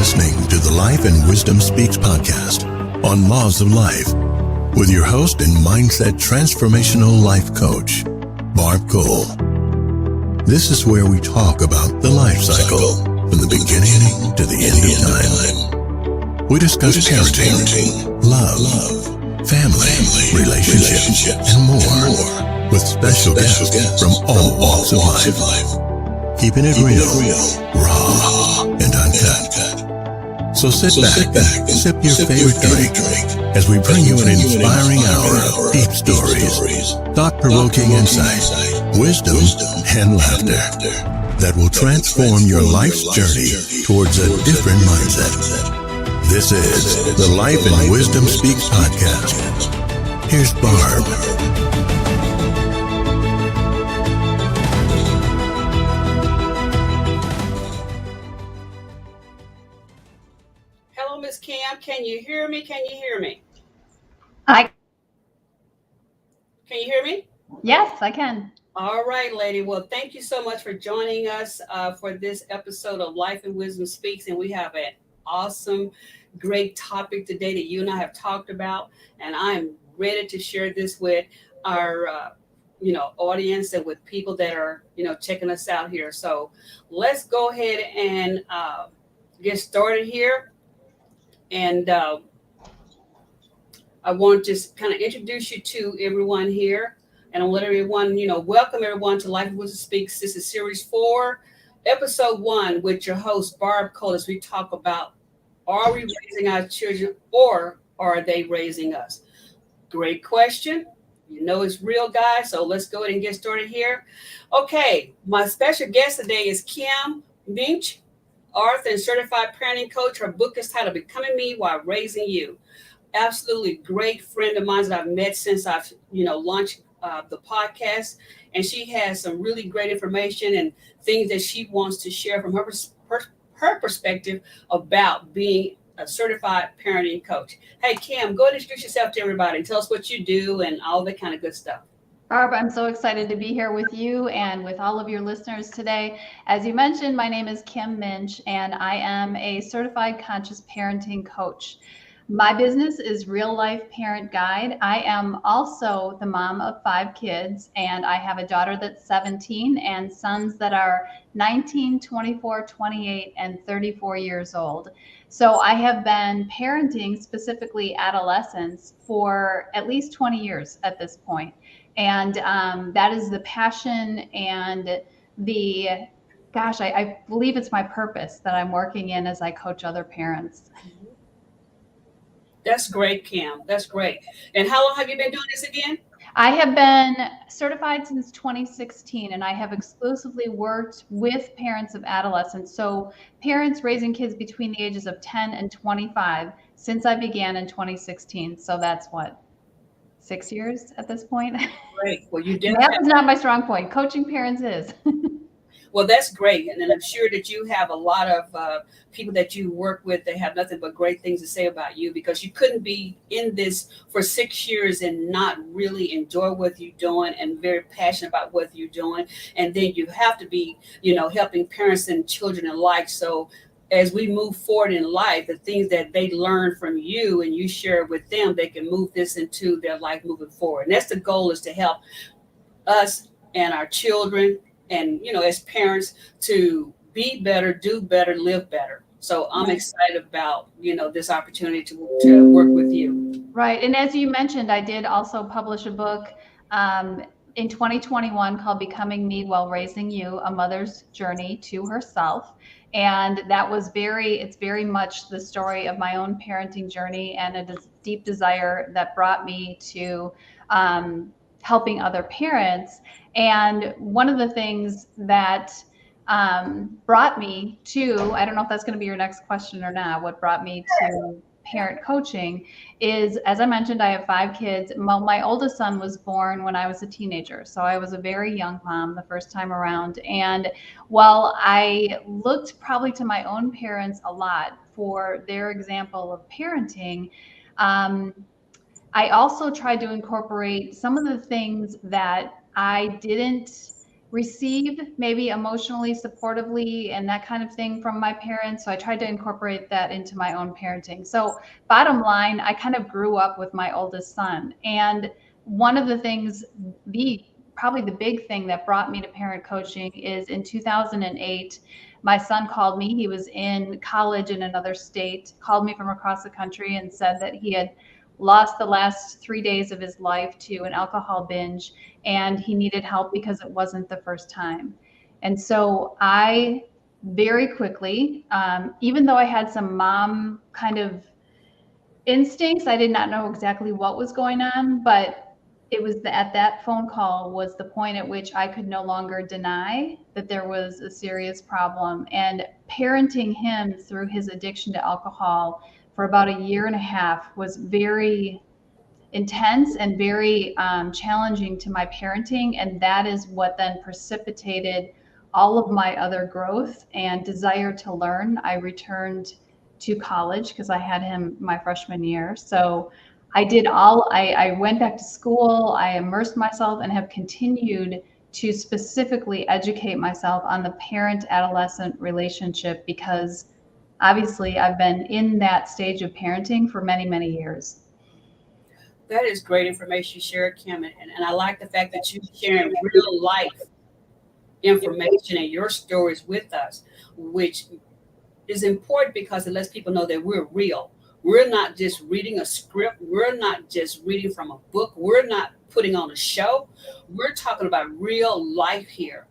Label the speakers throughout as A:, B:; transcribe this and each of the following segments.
A: listening to the Life and Wisdom Speaks podcast on Laws of Life with your host and mindset transformational life coach, Barb Cole. This is where we talk about the life cycle from the beginning to the end of time. We discuss parenting, love, family, relationships, and more with special guests from all walks of life. Keeping it real, raw, and uncut. So sit back and sip your favorite drink as we bring you an inspiring hour of deep stories, thought-provoking insight, wisdom, and laughter that will transform your life's journey towards a different mindset. This is the Life and Wisdom Speaks podcast. Here's Barb.
B: Miss Cam, can you hear me? Can you hear me?
C: Can
B: you hear me?
C: Yes, I can.
B: All right, lady. Well, thank you so much for joining us for this episode of Life and Wisdom Speaks. And we have an awesome, great topic today that you and I have talked about. And I'm ready to share this with our audience and with people that are, checking us out here. So let's go ahead and get started here. And I want to just kind of introduce you to everyone here. And I'll let everyone, welcome everyone to Life and Wisdom Speaks. This is Series 4, Episode 1 with your host, Barb Cole, as we talk about, are we raising our children or are they raising us? Great question. It's real, guys. So let's go ahead and get started here. Okay, my special guest today is Kim Muench, author and certified parenting coach. Her book is titled Becoming Me While Raising You. Absolutely great friend of mine that I've met since I've, launched the podcast. And she has some really great information and things that she wants to share from her perspective about being a certified parenting coach. Hey, Kim, go ahead and introduce yourself to everybody and tell us what you do and all that kind of good stuff.
C: Barb, I'm so excited to be here with you and with all of your listeners today. As you mentioned, my name is Kim Muench, and I am a certified conscious parenting coach. My business is Real Life Parent Guide. I am also the mom of 5 kids, and I have a daughter that's 17 and sons that are 19, 24, 28, and 34 years old. So I have been parenting, specifically adolescents, for at least 20 years at this point. And that is the passion and I believe it's my purpose that I'm working in as I coach other parents.
B: That's great, Kim. That's great. And how long have you been doing this again?
C: I have been certified since 2016, and I have exclusively worked with parents of adolescents. So parents raising kids between the ages of 10 and 25 since I began in 2016. So that's 6 years at this point.
B: Great. Well, you did.
C: That was not my strong point. Coaching parents is.
B: Well, that's great. And then I'm sure that you have a lot of people that you work with that have nothing but great things to say about you, because you couldn't be in this for 6 years and not really enjoy what you're doing and very passionate about what you're doing. And then you have to be, helping parents and children alike. So as we move forward in life, the things that they learn from you and you share with them, they can move this into their life moving forward. And that's the goal, is to help us and our children and, as parents, to be better, do better, live better. So I'm excited about, this opportunity to work with you.
C: Right. And as you mentioned, I did also publish a book in 2021 called Becoming Me While Raising You, A Mother's Journey to Herself. And that was it's very much the story of my own parenting journey, and a deep desire that brought me to helping other parents. And one of the things that brought me to, I don't know if that's going to be your next question or not, what brought me to parent coaching is, as I mentioned, I have 5 kids. My oldest son was born when I was a teenager. So I was a very young mom the first time around. And while I looked probably to my own parents a lot for their example of parenting, I also tried to incorporate some of the things that I didn't receive maybe emotionally supportively and that kind of thing from my parents. So I tried to incorporate that into my own parenting. So bottom line, I kind of grew up with my oldest son. And one of the things, probably the big thing that brought me to parent coaching is in 2008, my son called me. He was in college in another state, called me from across the country and said that he had lost the last 3 days of his life to an alcohol binge, and he needed help because it wasn't the first time. And so I very quickly, even though I had some mom kind of instincts, I did not know exactly what was going on, but it was at that phone call was the point at which I could no longer deny that there was a serious problem. And parenting him through his addiction to alcohol for about a year and a half was very intense and very challenging to my parenting. And that is what then precipitated all of my other growth and desire to learn. I returned to college because I had him my freshman year. So I went back to school, I immersed myself and have continued to specifically educate myself on the parent adolescent relationship because obviously I've been in that stage of parenting for many, many years.
B: That is great information you shared, Kim. And I like the fact that you're sharing real life information and your stories with us, which is important because it lets people know that we're real. We're not just reading a script. We're not just reading from a book. We're not putting on a show. We're talking about real life here.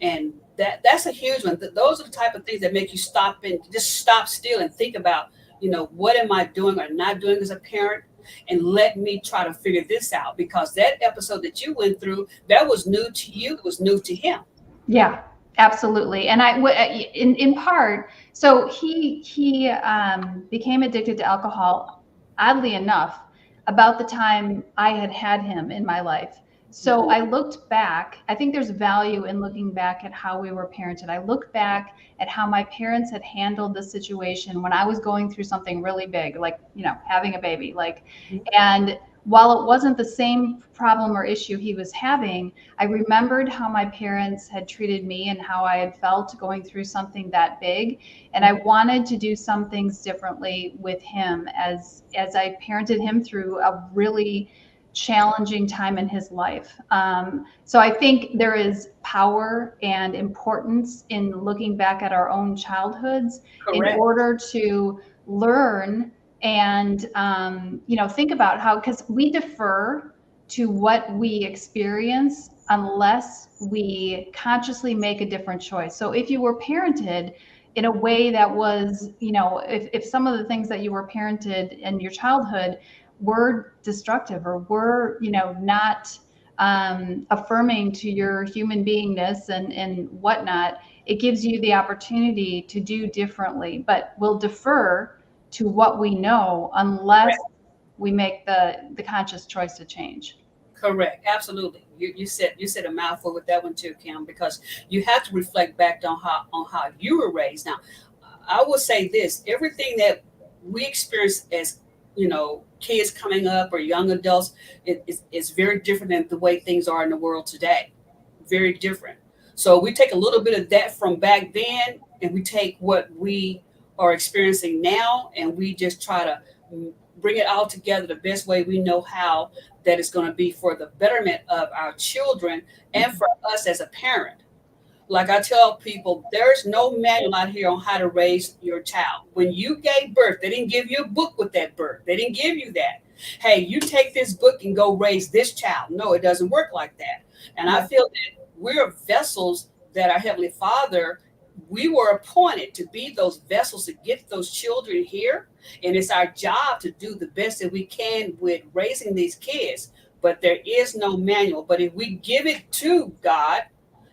B: And that's a huge one. Those are the type of things that make you stop and just stop still and think about, what am I doing or not doing as a parent? And let me try to figure this out, because that episode that you went through, that was new to you. It was new to him.
C: Yeah, absolutely. And in part, so he became addicted to alcohol, oddly enough, about the time I had him in my life. So I looked back. I think there's value in looking back at how we were parented. I looked back at how my parents had handled the situation when I was going through something really big, like, having a baby, and while it wasn't the same problem or issue he was having, I remembered how my parents had treated me and how I had felt going through something that big. And I wanted to do some things differently with him as I parented him through a really challenging time in his life. So I think there is power and importance in looking back at our own childhoods. Correct. In order to learn and think about how, because we defer to what we experience unless we consciously make a different choice. So if you were parented in a way that was, if some of the things that you were parented in your childhood were destructive or were, not affirming to your human beingness and whatnot, it gives you the opportunity to do differently, but we'll defer to what we know unless we make the conscious choice to change.
B: Correct. Absolutely. You said a mouthful with that one too, Kim, because you have to reflect back on how you were raised. Now, I will say this: everything that we experience as kids coming up or young adults is very different than the way things are in the world today. Very different. So we take a little bit of that from back then, and we take what we are experiencing now, and we just try to bring it all together the best way we know how, that is going to be for the betterment of our children and for us as a parent. Like I tell people, there's no manual out here on how to raise your child. When you gave birth, they didn't give you a book with that birth. They didn't give you that. Hey, you take this book and go raise this child. No, it doesn't work like that. And I feel that we're vessels that our Heavenly Father, we were appointed to be those vessels to get those children here. And it's our job to do the best that we can with raising these kids. But there is no manual. But if we give it to God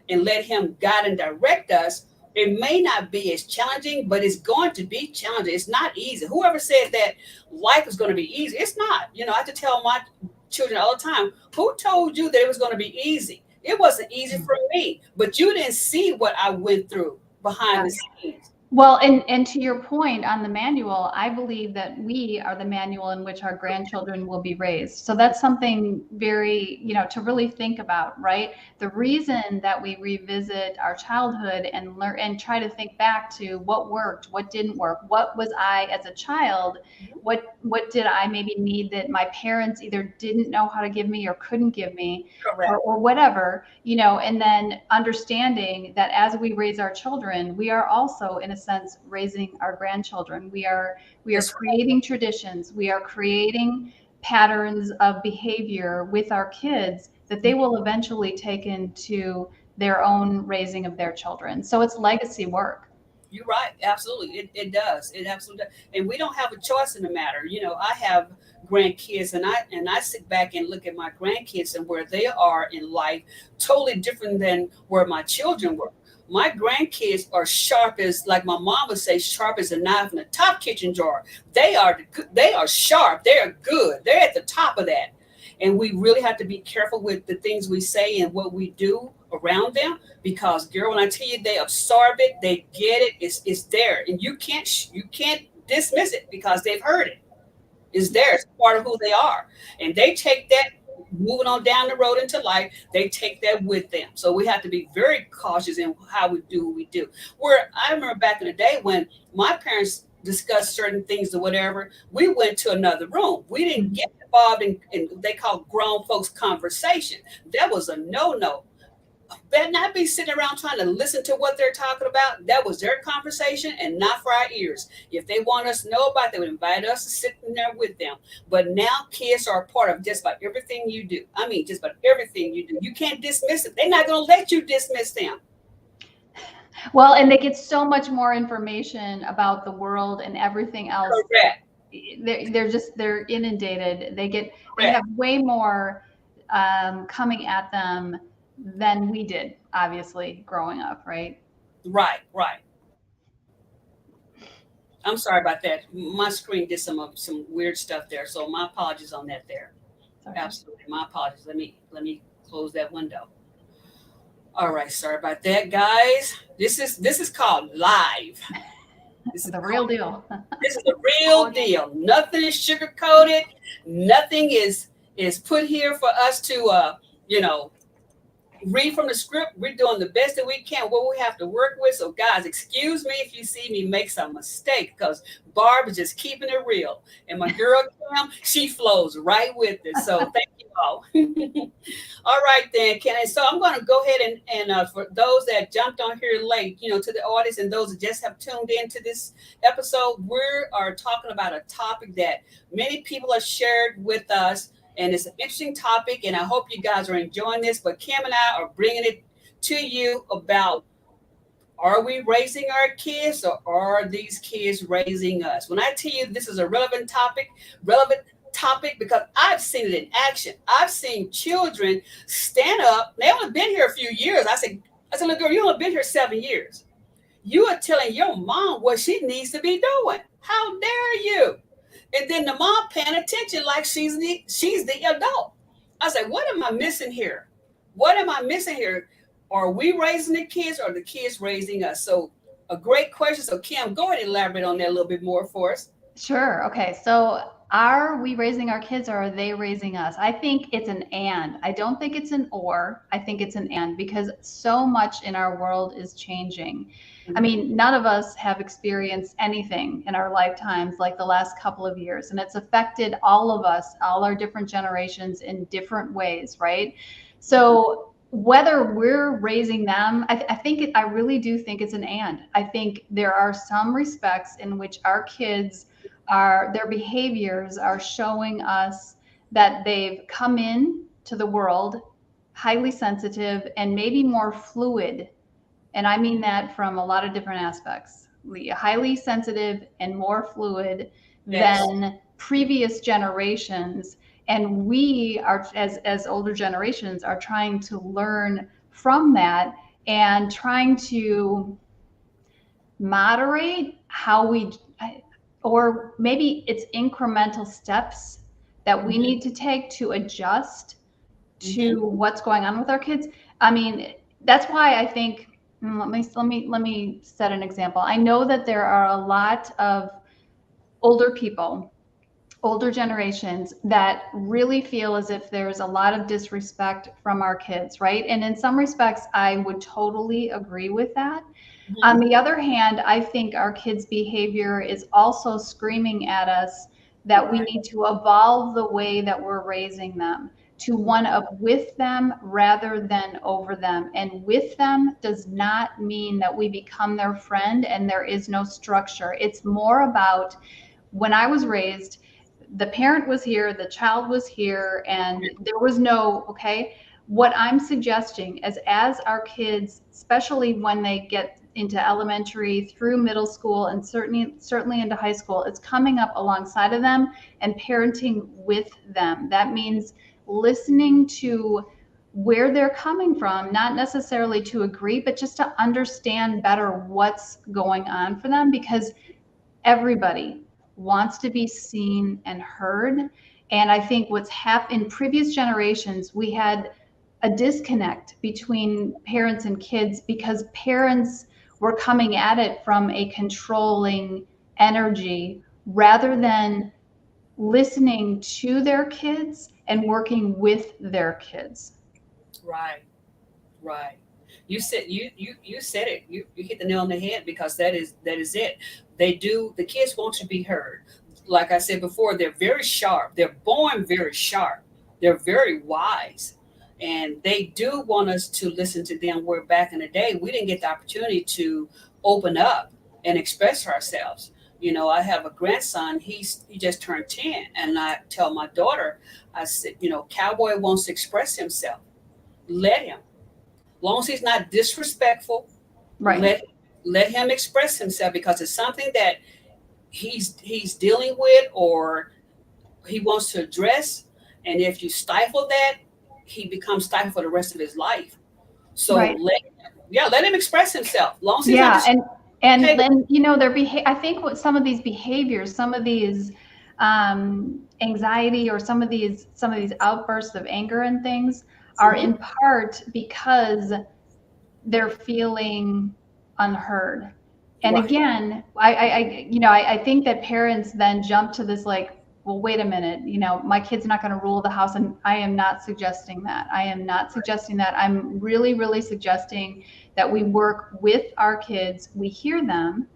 B: and let Him guide and direct us, it may not be as challenging, but it's going to be challenging. It's not easy. Whoever said that life is going to be easy, it's not. I have to tell my children all the time, who told you that it was going to be easy? It wasn't easy for me, but you didn't see what I went through behind the scenes.
C: Well, and to your point on the manual, I believe that we are the manual in which our grandchildren will be raised. So that's something very, to really think about, right? The reason that we revisit our childhood and learn and try to think back to what worked, what didn't work, what was I as a child, what did I maybe need that my parents either didn't know how to give me or couldn't give me,
B: Correct.
C: or whatever, and then understanding that as we raise our children, we are also, in a sense, raising our grandchildren. We are
B: That's right.
C: creating traditions. We are creating patterns of behavior with our kids that they will eventually take into their own raising of their children. So it's legacy work.
B: You're right. Absolutely. It does. It absolutely does. And we don't have a choice in the matter. I have grandkids, and I sit back and look at my grandkids and where they are in life, totally different than where my children were. My grandkids are sharp as, like my mom would say, sharp as a knife in a top kitchen drawer. They are sharp. They are good. They're at the top of that. And we really have to be careful with the things we say and what we do around them, because girl, when I tell you, they absorb it, they get it, it's there, and you can't dismiss it because they've heard it. It's there. It's part of who they are, and they take that moving on down the road into life. They take that with them. So we have to be very cautious in how we do what we do. Where I remember back in the day when my parents discussed certain things or whatever, we went to another room. We didn't get involved in they call grown folks conversation. That was a no. Better not be sitting around trying to listen to what they're talking about. That was their conversation and not for our ears. If they want us to know about it, they would invite us to sit in there with them. But now kids are a part of just about everything you do. I mean, just about everything you do. You can't dismiss it. They're not going to let you dismiss them.
C: Well, and they get so much more information about the world and everything else.
B: Correct.
C: They're inundated. They
B: Correct.
C: have way more coming at them than we did, obviously, growing up, right?
B: Right. I'm sorry about that. My screen did some weird stuff there. So my apologies on that there.
C: Sorry.
B: Absolutely. My apologies. Let me close that window. All right, sorry about that, guys. This is called live. This is
C: The real deal.
B: this is the real deal. Nothing is sugar coated. Nothing is put here for us to you know read from the script. We're doing the best that we can, what we have to work with. So, guys, excuse me if you see me make some mistake, because Barb is just keeping it real. And my girl, Kim, she flows right with it. So, thank you all. All right, then, Ken. And so I'm going to go ahead and for those that jumped on here late, to the audience and those that just have tuned into this episode, we are talking about a topic that many people have shared with us, and it's an interesting topic, and I hope you guys are enjoying this. But Kim and I are bringing it to you about, are we raising our kids, or are these kids raising us? When I tell you this is a relevant topic because I've seen it in action. I've seen children stand up. They only been here a few years. I said, look, girl, you only been here 7 years. You are telling your mom what she needs to be doing. How dare you? And then the mom paying attention like she's the adult. I said, what am I missing here? What am I missing here? Are we raising the kids, or the kids raising us? So a great question. So Kim, go ahead and elaborate on that a little bit more for us.
C: Sure. Okay. So are we raising our kids, or are they raising us? I think it's an and. I don't think it's an or. I think it's an and, because so much in our world is changing. I mean, none of us have experienced anything in our lifetimes like the last couple of years, and it's affected all of us, all our different generations in different ways, right? So whether we're raising them, I really do think it's an and. I think there are some respects in which our kids their behaviors are showing us that they've come in to the world highly sensitive and maybe more fluid. And I mean that from a lot of different aspects. Highly sensitive and more fluid
B: Yes.
C: than previous generations. And we are, as older generations, are trying to learn from that and trying to moderate how we, or maybe it's incremental steps that we need to take to adjust to what's going on with our kids. I mean, that's why I think Let me set an example. I know that there are a lot of older people, older generations that really feel as if there's a lot of disrespect from our kids, right? And in some respects, I would totally agree with that. On
B: Mhm.
C: the other hand, I think our kids' behavior is also screaming at us that we
B: Right.
C: need to evolve the way that we're raising them to one of with them rather than over them. And with them does not mean that we become their friend and there is no structure. It's more about when I was raised, the parent was here, the child was here, and there was no, okay. What I'm suggesting is as our kids, especially when they get into elementary through middle school and certainly into high school, it's coming up alongside of them and parenting with them. That means listening to where they're coming from, not necessarily to agree, but just to understand better what's going on for them, because everybody wants to be seen and heard. And I think what's happened in previous generations, we had a disconnect between parents and kids because parents were coming at it from a controlling energy rather than listening to their kids and working with their kids.
B: Right. Right. You said it. You hit the nail on the head because that is it. The kids want to be heard. Like I said before, they're very sharp. They're born very sharp. They're very wise. And they do want us to listen to them, where back in the day we didn't get the opportunity to open up and express ourselves. I have a grandson, he just turned 10, and I tell my daughter, I said, Cowboy wants to express himself. Let him, long as he's not disrespectful,
C: Right.
B: let him express himself, because it's something that he's dealing with, or he wants to address. And if you stifle that, he becomes stifled for the rest of his life. So
C: Right.
B: let him express himself. Long as he's not
C: Yeah, and
B: okay.
C: then their I think what some of these behaviors, some of these anxiety, or some of these outbursts of anger and things are
B: Mhm.
C: in part because they're feeling unheard. And
B: Right.
C: again, I think that parents then jump to this like, well, wait a minute, my kid's not going to rule the house. And I am not suggesting that. I am not suggesting that. I'm really, really suggesting that we work with our kids. We hear them.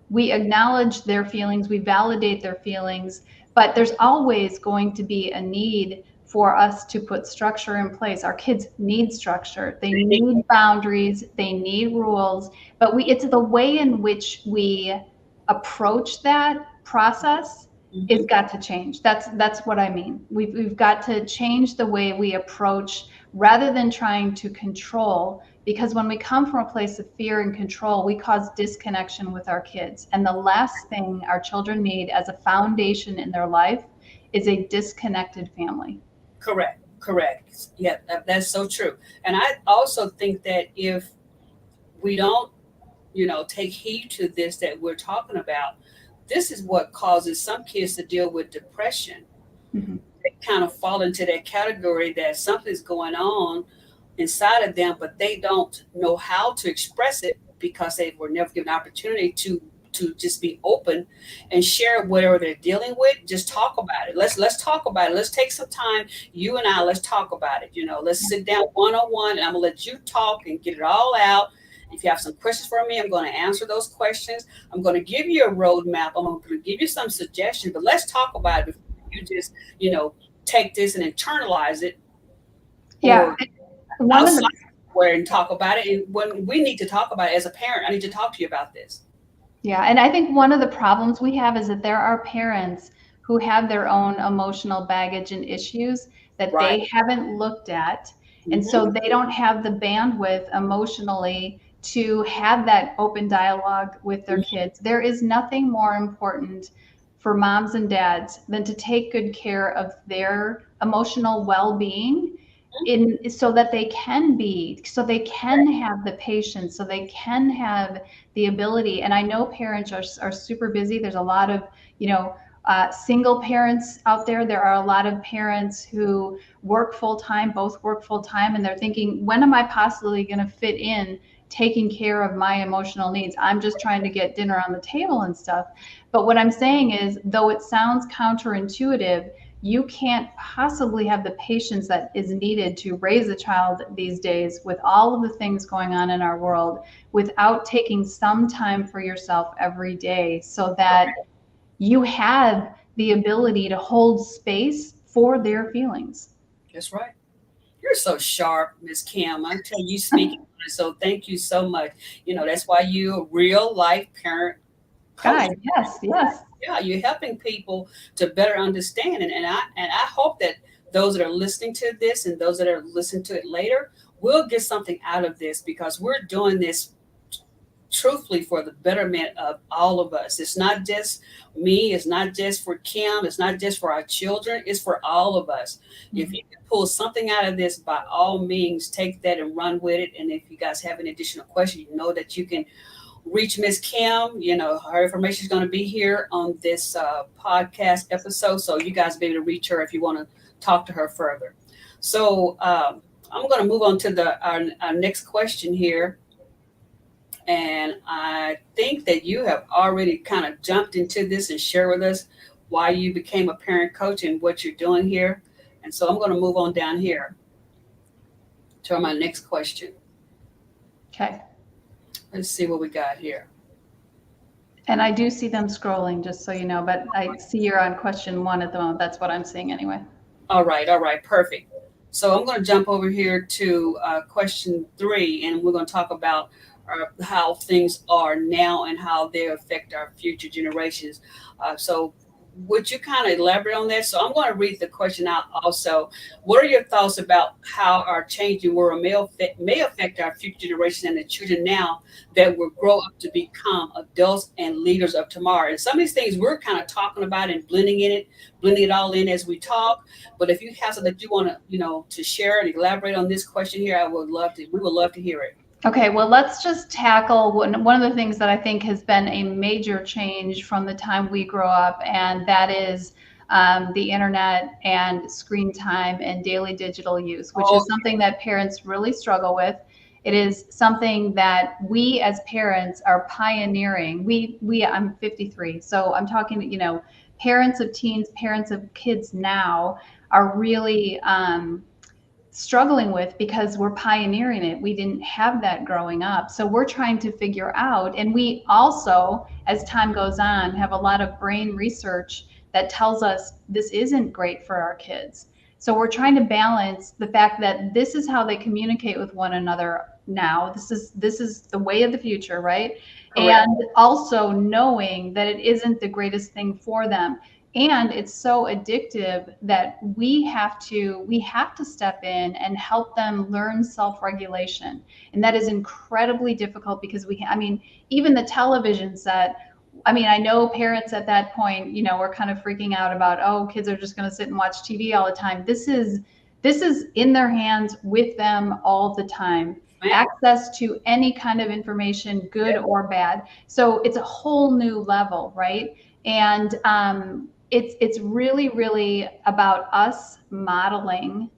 C: We acknowledge their feelings. We validate their feelings. But there's always going to be a need for us to put structure in place. Our kids need structure. They need boundaries. They need rules. But it's the way in which we approach that process is
B: Mhm.
C: got to change. That's what I mean. We've got to change the way we approach rather than trying to control, because when we come from a place of fear and control, we cause disconnection with our kids. And the last thing our children need as a foundation in their life is a disconnected family.
B: Correct. Correct. Yeah, that's so true. And I also think that if we don't, take heed to this that we're talking about, this is what causes some kids to deal with depression.
C: Mhm.
B: They kind of fall into that category that something's going on inside of them, but they don't know how to express it because they were never given an opportunity to just be open and share whatever they're dealing with. Just talk about it. Let's talk about it. Let's take some time. You and I, let's talk about it. Let's sit down one on one, and I'm gonna let you talk and get it all out. If you have some questions for me, I'm going to answer those questions. I'm going to give you a roadmap. I'm going to give you some suggestions, but let's talk about it before you just, you know, take this and internalize it,
C: Yeah.
B: or
C: One of
B: outside
C: the
B: where and talk about it. And when we need to talk about it as a parent, I need to talk to you about this.
C: Yeah, and I think one of the problems we have is that there are parents who have their own emotional baggage and issues that
B: Right.
C: they haven't looked at. And
B: Hmm.
C: so they don't have the bandwidth emotionally to have that open dialogue with their kids. There is nothing more important for moms and dads than to take good care of their emotional well-being in so that so they can have the patience, so they can have the ability. And I know parents are super busy. There's a lot of, you know, single parents out there. There are a lot of parents who work full time, both work full time, and they're thinking, when am I possibly going to fit in taking care of my emotional needs? I'm just trying to get dinner on the table and stuff. But what I'm saying is, though it sounds counterintuitive, you can't possibly have the patience that is needed to raise a child these days with all of the things going on in our world without taking some time for yourself every day, so that you have the ability to hold space for their feelings.
B: That's right. You're so sharp, Miss Kim. I tell you, speaking. So thank you so much. That's why you're a real life parent coach.
C: God, yes, yes.
B: Yeah, you're helping people to better understand, and I hope that those that are listening to this and those that are listening to it later will get something out of this, because we're doing this truthfully for the betterment of all of us. It's not just me, it's not just for Kim, it's not just for our children, it's for all of us. If you can pull something out of this, by all means take that and run with it. And if you guys have any additional questions, that you can reach Miss Kim. Her information is going to be here on this podcast episode, so you guys be able to reach her if you want to talk to her further. So I'm going to move on to our next question here. And I think that you have already kind of jumped into this and share with us why you became a parent coach and what you're doing here. And so I'm going to move on down here to my next question.
C: Okay.
B: Let's see what we got here.
C: And I do see them scrolling, just so you know, but I see you're on question 1 at the moment. That's what I'm seeing anyway.
B: All right, perfect. So I'm going to jump over here to question 3, and we're going to talk about how things are now and how they affect our future generations. So would you kind of elaborate on that? So I'm going to read the question out also. What are your thoughts about how our changing world may affect our future generations and the children now that will grow up to become adults and leaders of tomorrow? And some of these things we're kind of talking about and blending it all in as we talk. But if you have something that you want to, to share and elaborate on this question here, we would love to hear it.
C: Okay, well, let's just tackle one of the things that I think has been a major change from the time we grow up, and that is the internet and screen time and daily digital use, which is something that parents really struggle with. It is something that we as parents are pioneering. I'm 53, so I'm talking, parents of teens, parents of kids now are really struggling with, because we're pioneering it. We didn't have that growing up. So we're trying to figure out, and we also, as time goes on, have a lot of brain research that tells us this isn't great for our kids. So we're trying to balance the fact that this is how they communicate with one another now. This is the way of the future, right? Correct. And also knowing that it isn't the greatest thing for them. And it's so addictive that we have to step in and help them learn self-regulation. And that is incredibly difficult, because even the television set, I know parents at that point, were kind of freaking out about, oh, kids are just going to sit and watch TV all the time. This is in their hands with them all the time. Access to any kind of information, good or bad. So it's a whole new level, right? And it's really, really about us modeling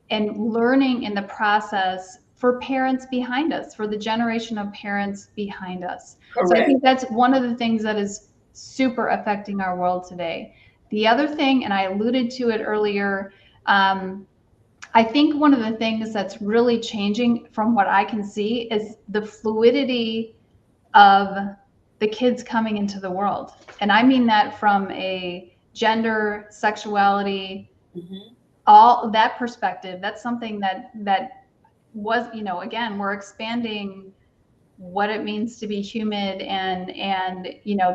C: and learning in the process for parents behind us, for the generation of parents behind us. Correct. So I think that's one of the things that is super affecting our world today. The other thing, and I alluded to it earlier, I think one of the things that's really changing from what I can see is the fluidity of the kids coming into the world. And I mean that from a gender, sexuality, all that perspective. That's something that was, again, we're expanding what it means to be human, and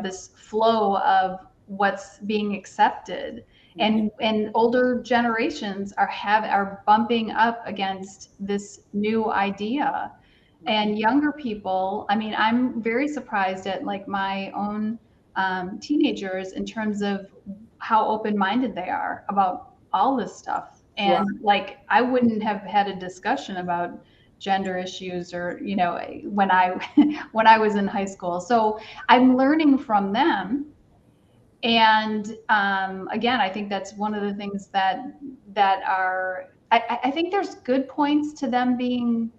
C: this flow of what's being accepted. And older generations are bumping up against this new idea. And younger people, I'm very surprised at my own teenagers in terms of how open-minded they are about all this stuff. And I wouldn't have had a discussion about gender issues or, when I was in high school. So I'm learning from them. And again, I think that's one of the things that are. I think there's good points to them being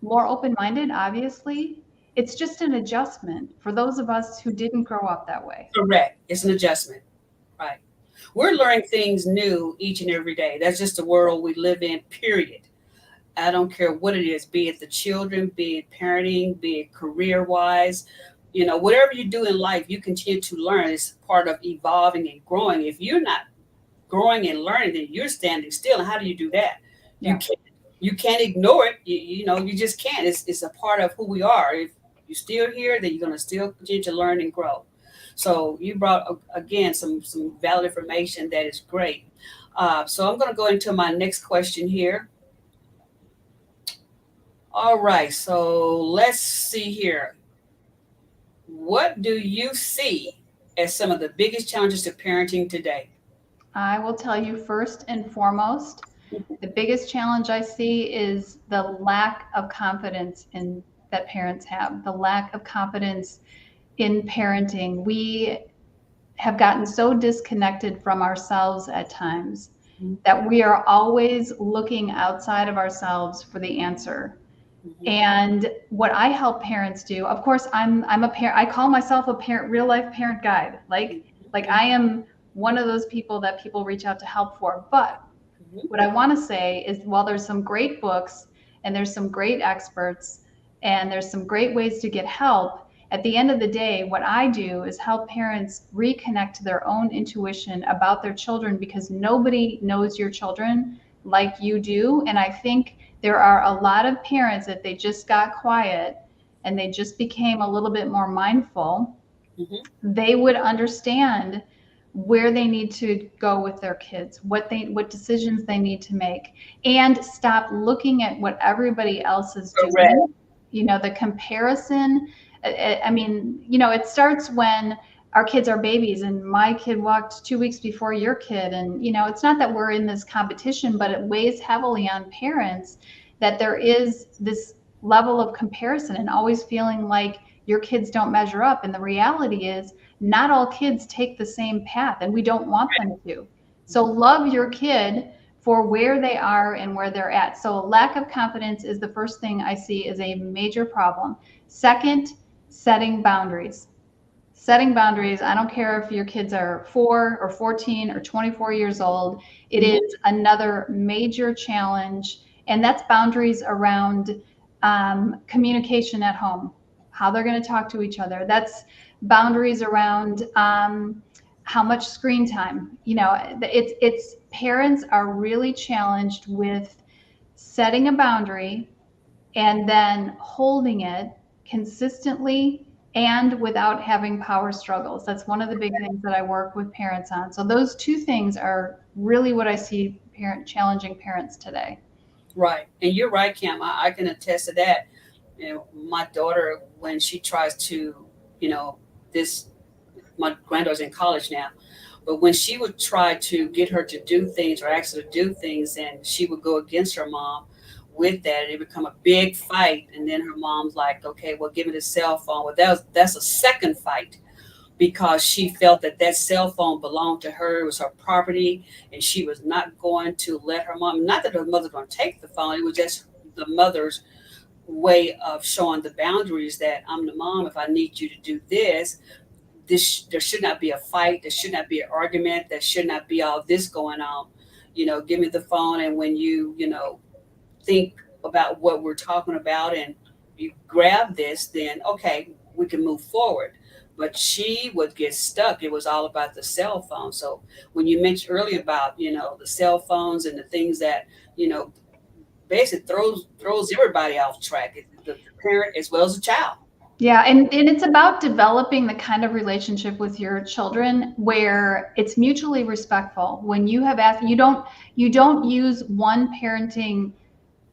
C: more open-minded. Obviously, it's just an adjustment for those of us who didn't grow up that way.
B: Correct. It's an adjustment. Right. We're learning things new each and every day. That's just the world we live in, period. I don't care what it is, be it the children, be it parenting, be it career wise, whatever you do in life, you continue to learn. It's part of evolving and growing. If you're not growing and learning, then you're standing still. And how do you do that? You
C: Yeah.
B: can't. You can't ignore it. You just can't. It's a part of who we are. If you're still here, then you're going to still continue to learn and grow. So you brought again some valid information that is great. So I'm going to go into my next question here. All right. So let's see here. What do you see as some of the biggest challenges to parenting today?
C: I will tell you first and foremost, the biggest challenge I see is the lack of confidence in that parents have, the lack of confidence in parenting. We have gotten so disconnected from ourselves at times that we are always looking outside of ourselves for the answer.
B: Mhm.
C: And what I help parents do, of course, I'm a parent. I call myself a parent, real life parent guide. Like I am one of those people that people reach out to help for. But
B: Mhm.
C: what I want to say is, while there's some great books and there's some great experts and there's some great ways to get help, at the end of the day, what I do is help parents reconnect to their own intuition about their children, because nobody knows your children like you do. And I think there are a lot of parents that they just got quiet and they just became a little bit more mindful,
B: Mhm.
C: they would understand where they need to go with their kids, what decisions they need to make, and stop looking at what everybody else is
B: Correct.
C: doing. The comparison. I mean, it starts when our kids are babies, and my kid walked 2 weeks before your kid, and it's not that we're in this competition, but it weighs heavily on parents that there is this level of comparison and always feeling like your kids don't measure up. And the reality is, not all kids take the same path, and we don't want them to. So love your kid for where they are and where they're at. So lack of confidence is the first thing I see as a major problem. Second, setting boundaries. Setting boundaries. I don't care if your kids are 4 or 14 or 24 years old. It
B: Mhm.
C: is another major challenge. And that's boundaries around communication at home, how they're going to talk to each other. That's boundaries around how much screen time. It's parents are really challenged with setting a boundary and then holding it consistently and without having power struggles. That's one of the big things that I work with parents on. So those two things are really what I see challenging parents today.
B: Right. And you're right, Kim. I can attest to that. My daughter, when she tries to, you know, this, my granddaughter's in college now, but when she would try to get her to do things or ask her to do things, and she would go against her mom with that, it would become a big fight. And then her mom's like, okay, well, give me the cell phone. Well, that's a second fight, because she felt that that cell phone belonged to her, it was her property, and she was not going to let her mom, not that her mother's going to take the phone, it was just the mother's way of showing the boundaries that I'm the mom. If I need you to do this, there should not be a fight, there should not be an argument, there should not be all this going on. Give me the phone, and when you think about what we're talking about and you grab this, then okay, we can move forward. But she would get stuck. It was all about the cell phone. So when you mentioned earlier about, the cell phones and the things that, you know, basically throws everybody off track, the parent as well as the child.
C: Yeah, and it's about developing the kind of relationship with your children where it's mutually respectful. When you have asked, you don't use one parenting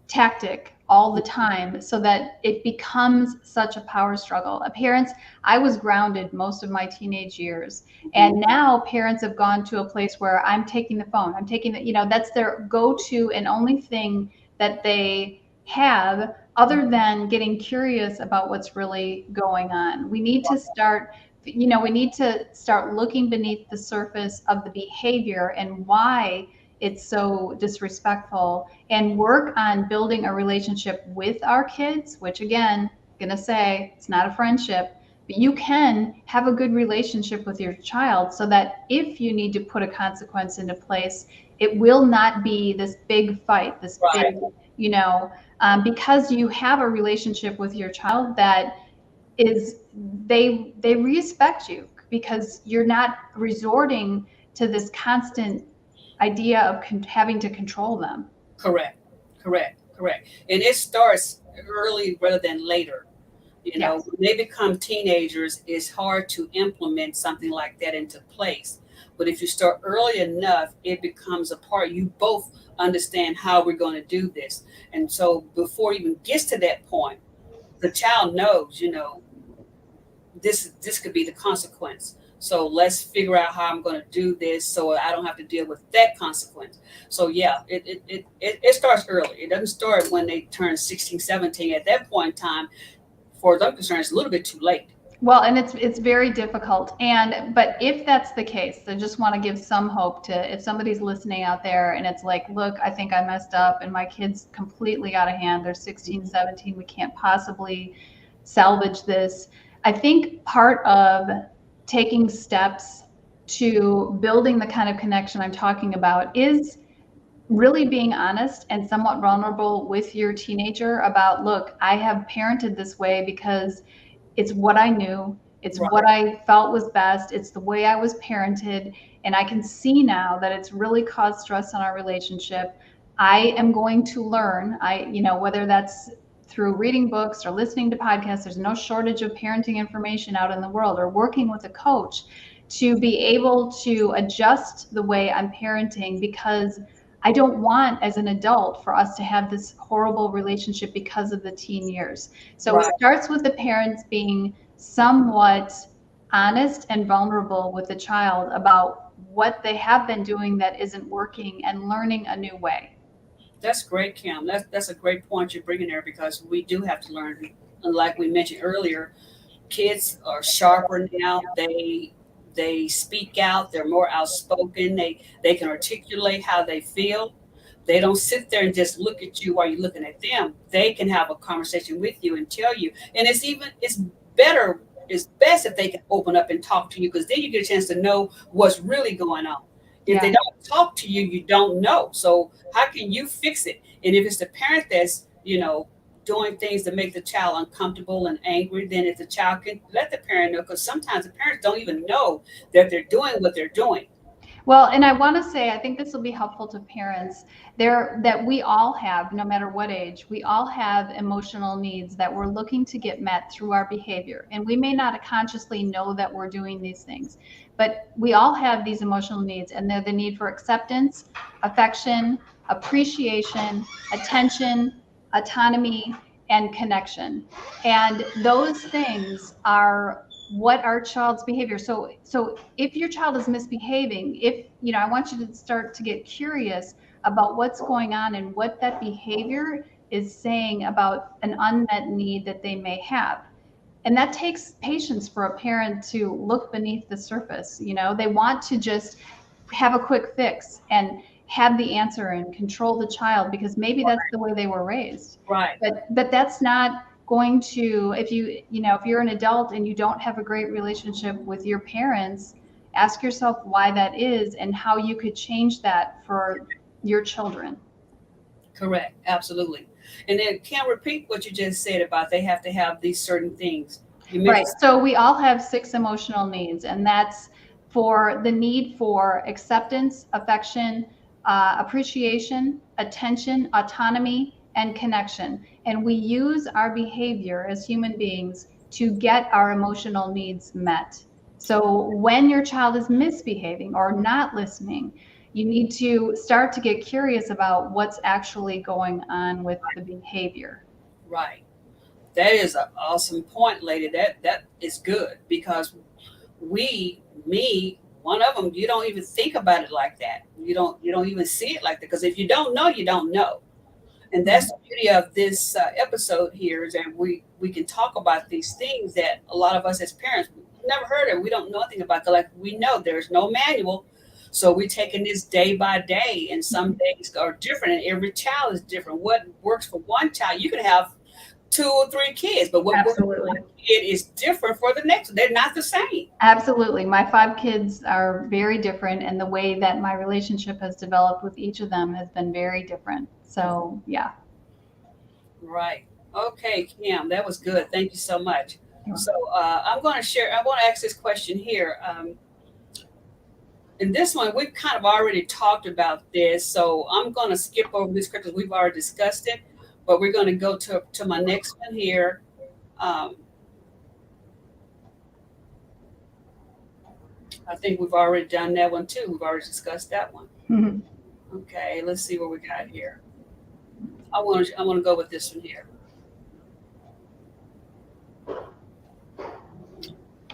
C: tactic all the time so that it becomes such a power struggle. Parents, I was grounded most of my teenage years, and now parents have gone to a place where I'm taking the phone. I'm taking that's their go-to and only thing that they have other than getting curious about what's really going on. We need to start we need to start looking beneath the surface of the behavior and why it's so disrespectful, and work on building a relationship with our kids, which again, gonna say it's not a friendship, but you can have a good relationship with your child so that if you need to put a consequence into place, it will not be this big fight, this
B: Right.
C: big, because you have a relationship with your child that is, they respect you because you're not resorting to this constant idea of having to control them.
B: Correct. Correct. Correct. And it starts early rather than later.
C: Yes.
B: When they become teenagers, it's hard to implement something like that into place. But if you start early enough, it becomes a part. You both understand how we're going to do this. And so before it even gets to that point, the child knows, this could be the consequence. So let's figure out how I'm going to do this so I don't have to deal with that consequence. So yeah, it starts early. It doesn't start when they turn 16, 17. At that point in time, for them concerned, it's a little bit too late.
C: Well, and it's very difficult. But if that's the case, I just want to give some hope to, if somebody's listening out there and it's like, look, I think I messed up and my kid's completely out of hand. They're 16, 17. We can't possibly salvage this. I think part of taking steps to building the kind of connection I'm talking about is really being honest and somewhat vulnerable with your teenager about, look, I have parented this way because it's what I knew. It's
B: Right.
C: what I felt was best. It's the way I was parented. And I can see now that it's really caused stress in our relationship. I am going to learn, whether that's through reading books or listening to podcasts, there's no shortage of parenting information out in the world, or working with a coach to be able to adjust the way I'm parenting, because I don't want, as an adult, for us to have this horrible relationship because of the teen years. So
B: Right.
C: it starts with the parents being somewhat honest and vulnerable with the child about what they have been doing that isn't working, and learning a new way.
B: That's great, Kim. That's a great point you're bringing there, because we do have to learn. And like we mentioned earlier, kids are sharper now. They speak out. They're more outspoken. They can articulate how they feel. They don't sit there and just look at you while you're looking at them. They can have a conversation with you and tell you. And it's better, it's best if they can open up and talk to you, because then you get a chance to know what's really going on. If they
C: Yeah.
B: don't talk to you, you don't know. So how can you fix it? And if it's the parent that's, doing things to make the child uncomfortable and angry, then if the child can let the parent know, because sometimes the parents don't even know that they're doing what they're doing.
C: Well, and I want to say, I think this will be helpful to parents there, that we all have, no matter what age, we all have emotional needs that we're looking to get met through our behavior. And we may not consciously know that we're doing these things, but we all have these emotional needs, and they're the need for acceptance, affection, appreciation, attention, autonomy, and connection. And those things are what our child's behavior. So if your child is misbehaving, I want you to start to get curious about what's going on and what that behavior is saying about an unmet need that they may have. And that takes patience for a parent to look beneath the surface. They want to just have a quick fix and have the answer and control the child, because maybe that's the way they were raised.
B: Right.
C: But that's not going to, if you're an adult and you don't have a great relationship with your parents, ask yourself why that is and how you could change that for your children.
B: Correct. Absolutely. And then can't repeat what you just said about they have to have these certain things.
C: Right. So we all have 6 emotional needs, and that's for the need for acceptance, affection, appreciation, attention, autonomy, and connection. And we use our behavior as human beings to get our emotional needs met. So when your child is misbehaving or not listening, you need to start to get curious about what's actually going on with the behavior.
B: Right. That is an awesome point, lady. That is good, because one of them, you don't even think about it like that. You don't even see it like that, because if you don't know, you don't know. And that's the beauty of this episode here, is that we can talk about these things that a lot of us as parents, never heard of it. We don't know anything about it. Like we know there's no manual. So we're taking this day by day, and some days are different, and every child is different. What works for one child, you can have 2 or 3 kids, but what works for
C: Absolutely.
B: one kid is different for the next. They're not the same.
C: Absolutely. My 5 kids are very different, and the way that my relationship has developed with each of them has been very different. So, yeah.
B: Right. Okay, Kim, that was good. Thank you so much.
C: Sure.
B: So I'm going to share. I want to ask this question here. And this one, we've kind of already talked about this, so I'm going to skip over this because we've already discussed it. But we're going to go to my next one here. Um, I think we've already done that one too. We've already discussed that one.
C: Mhm.
B: Okay, let's see what we got here. I want to go with this one here.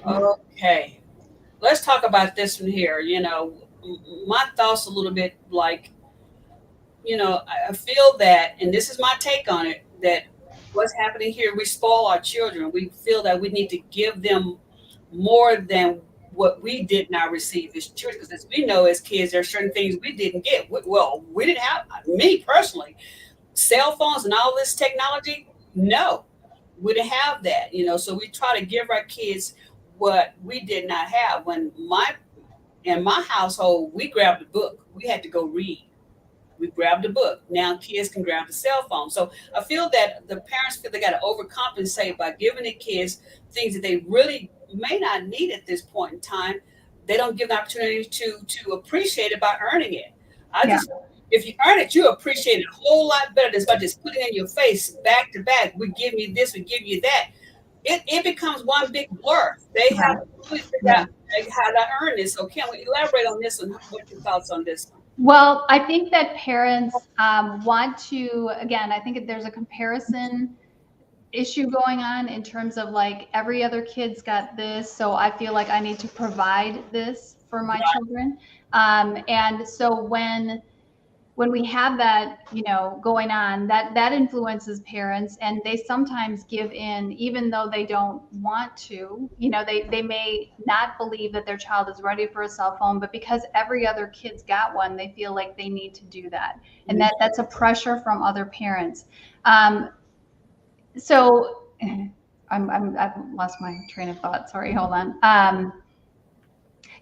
B: Okay, let's talk about this one here. My thoughts a little bit like, I feel that, and this is my take on it, that what's happening here, we spoil our children. We feel that we need to give them more than what we did not receive as children. Because as we know, as kids, there are certain things we didn't get. Well, we didn't have, me personally, cell phones and all this technology. No, we didn't have that. So we try to give our kids what we did not have. In my household, we grabbed a book. We had to go read. We grabbed a book. Now kids can grab the cell phone. So I feel that the parents feel they got to overcompensate by giving the kids things that they really may not need at this point in time. They don't give the opportunity to appreciate it by earning it. I
C: Yeah.
B: just If you earn it, you appreciate it a whole lot better than by just putting it in your face back to back. We give you this, we give you that. It becomes one big blur. They have
C: Right.
B: to really figure
C: Yeah.
B: out how to earn this. So can we elaborate on this and what your thoughts on this?
C: Well, I think that parents want to, again, I think there's a comparison issue going on in terms of like every other kid's got this, so I feel like I need to provide this for my children. And so when we have that, going on, that influences parents, and they sometimes give in even though they don't want to. They may not believe that their child is ready for a cell phone, but because every other kid's got one, they feel like they need to do that, and that's a pressure from other parents. So I've lost my train of thought. Sorry, hold on.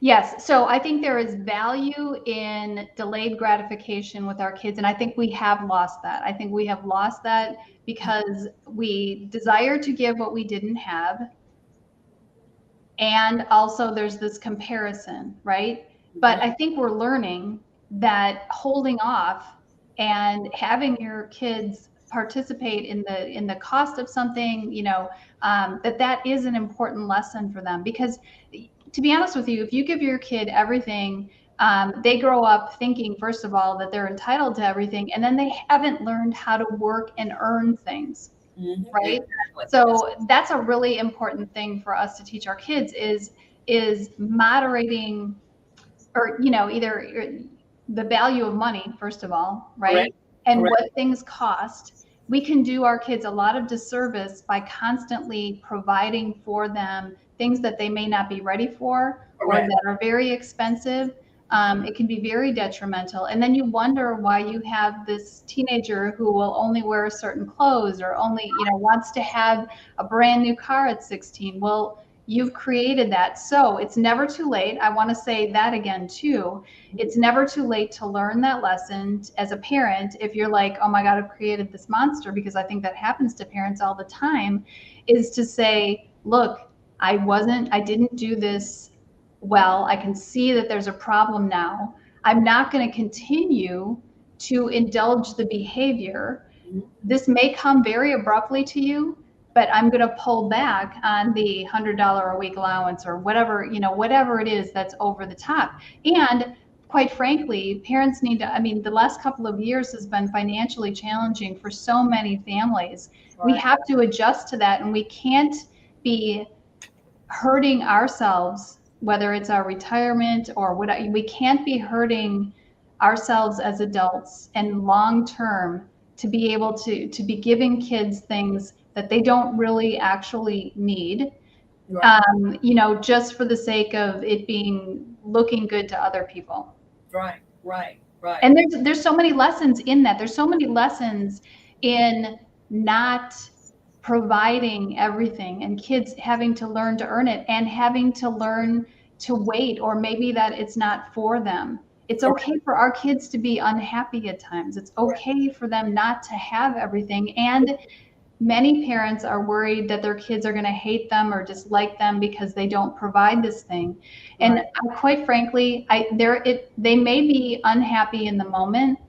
C: Yes, so I think there is value in delayed gratification with our kids, and I think we have lost that. I think we have lost that because we desire to give what we didn't have, and also there's this comparison, right? But I think we're learning that holding off and having your kids participate in the cost of something, that is an important lesson for them. Because to be honest with you, if you give your kid everything, they grow up thinking, first of all, that they're entitled to everything, and then they haven't learned how to work and earn things. Right.
B: Exactly.
C: So that's a really important thing for us to teach our kids is moderating, or either the value of money, first of all, right?
B: Correct.
C: And
B: Correct.
C: what things cost. We can do our kids a lot of disservice by constantly providing for them things that they may not be ready for, or
B: Correct.
C: that are very expensive. It can be very detrimental. And then you wonder why you have this teenager who will only wear certain clothes, or only, wants to have a brand new car at 16. Well, you've created that. So it's never too late. I want to say that again too. It's never too late to learn that lesson as a parent. If you're like, oh my God, I've created this monster, because I think that happens to parents all the time, is to say, look, I didn't do this well. I can see that there's a problem now. I'm not going to continue to indulge the behavior. This may come very abruptly to you, but I'm going to pull back on the $100 a week allowance, or whatever it is that's over the top. And quite frankly, parents need to, the last couple of years has been financially challenging for so many families. We have to adjust to that, and we can't be hurting ourselves, whether it's our retirement or what. We can't be hurting ourselves as adults and long term to be able to be giving kids things that they don't really actually need.
B: Right.
C: Just for the sake of it being looking good to other people.
B: Right. Right. Right.
C: And there's so many lessons in that. There's so many lessons in not providing everything and kids having to learn to earn it and having to learn to wait, or maybe that it's not for them. It's
B: Correct.
C: okay for our kids to be unhappy at times. It's
B: Correct.
C: okay for them not to have everything. And many parents are worried that their kids are going to hate them or dislike them because they don't provide this thing. And
B: Right.
C: quite frankly, they may be unhappy in the moment,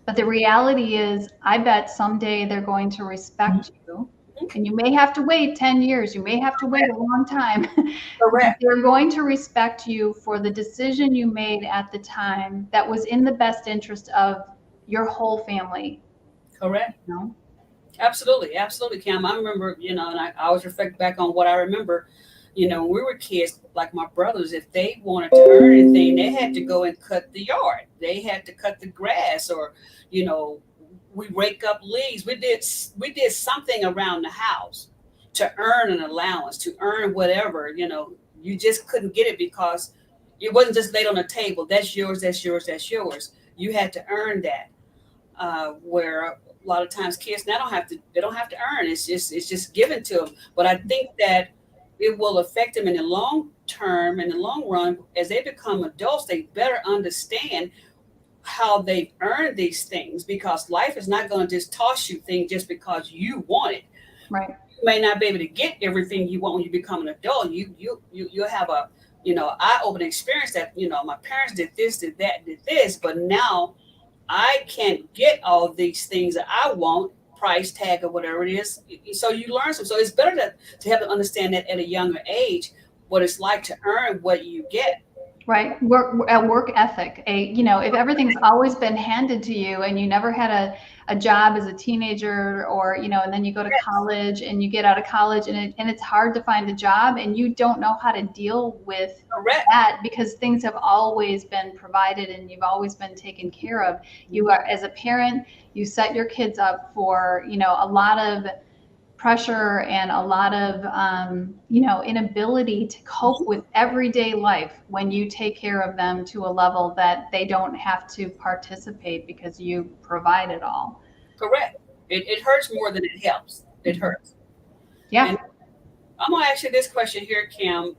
C: but the reality is, I bet someday they're going to respect you. And you may have to wait 10 years, you may have to wait a long time, but
B: Correct.
C: they're going to respect you for the decision you made at the time that was in the best interest of your whole family.
B: Correct.
C: You know?
B: Absolutely. Absolutely, Cam. I remember, and I always reflect back on what I remember. When we were kids, like my brothers, if they wanted to earn anything, they had to go and cut the yard. They had to cut the grass, or, you know, we rake up leaves. We did something around the house to earn an allowance, to earn whatever. You just couldn't get it because it wasn't just laid on the table. That's yours. That's yours. That's yours. You had to earn that. Where a lot of times kids now they don't have to earn. It's just given to them. But I think that it will affect them in the long term, in the long run, as they become adults. They better understand how they earn these things, because life is not going to just toss you things just because you want it.
C: Right.
B: You may not be able to get everything you want when you become an adult. You'll have a eye-opening experience that my parents did this, did that, did this, but now I can't get all these things that I want, price tag or whatever it is. So you learn some. So it's better to have to understand that at a younger age, what it's like to earn what you get.
C: Right. Work ethic. If everything's always been handed to you and you never had a job as a teenager, or, and then you go to college and you get out of college and it's hard to find a job and you don't know how to deal with
B: Correct.
C: that because things have always been provided and you've always been taken care of. You are, as a parent, you set your kids up for, a lot of pressure and a lot of inability to cope with everyday life when you take care of them to a level that they don't have to participate because you provide it all.
B: Correct. It hurts more than it helps. It hurts. And
C: Yeah.
B: I'm gonna ask you this question here, Kim,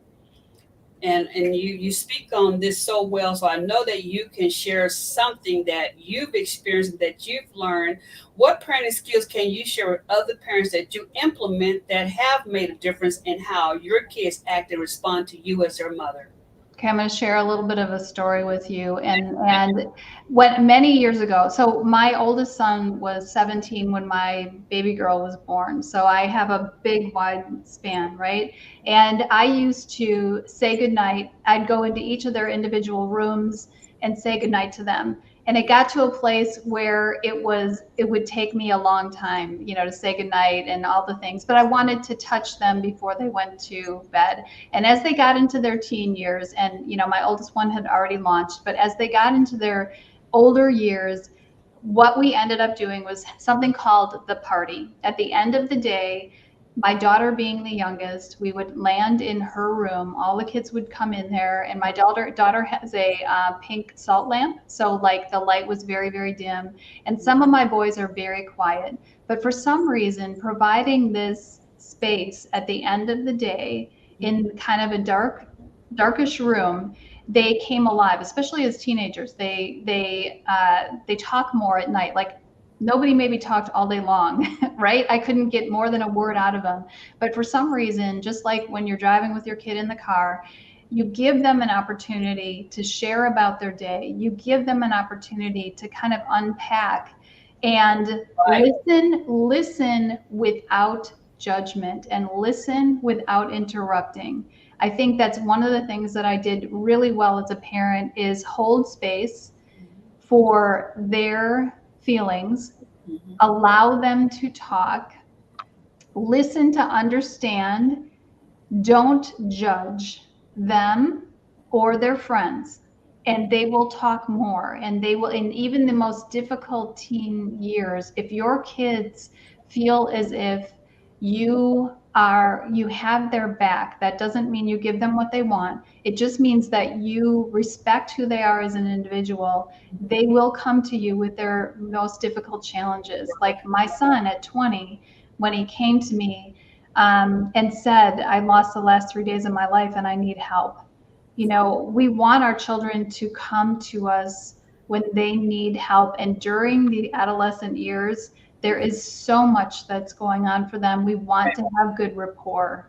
B: and you speak on this so well, so I know that you can share something that you've experienced, that you've learned. What parenting skills can you share with other parents that you implement that have made a difference in how your kids act and respond to you as their mother?
C: Okay, I'm going to share a little bit of a story with you. And what many years ago, so my oldest son was 17 when my baby girl was born. So I have a big wide span, right? And I used to say goodnight. I'd go into each of their individual rooms and say goodnight to them. And it got to a place where it would take me a long time, to say goodnight and all the things, but I wanted to touch them before they went to bed. And as they got into their teen years, and my oldest one had already launched, but as they got into their older years, what we ended up doing was something called the party. At the end of the day, my daughter being the youngest, we would land in her room. All the kids would come in there, and my daughter has a pink salt lamp, so like the light was very, very dim. And some of my boys are very quiet, but for some reason, providing this space at the end of the day in kind of a darkish room, they came alive, especially as teenagers. They talk more at night. Like nobody maybe talked all day long, right? I couldn't get more than a word out of them. But for some reason, just like when you're driving with your kid in the car, you give them an opportunity to share about their day. You give them an opportunity to kind of unpack and
B: Right.
C: listen without judgment and listen without interrupting. I think that's one of the things that I did really well as a parent is hold space for their feelings,
B: Mhm.
C: allow them to talk, listen to understand, don't judge them or their friends. And they will talk more, and they will, in even the most difficult teen years, if your kids feel as if you you have their back. That doesn't mean you give them what they want. It just means that you respect who they are as an individual. They will come to you with their most difficult challenges. Like my son at 20, when he came to me and said, I lost the last 3 days of my life and I need help. You know, we want our children to come to us when they need help. And during the adolescent years, there is so much that's going on for them. We want to have good rapport.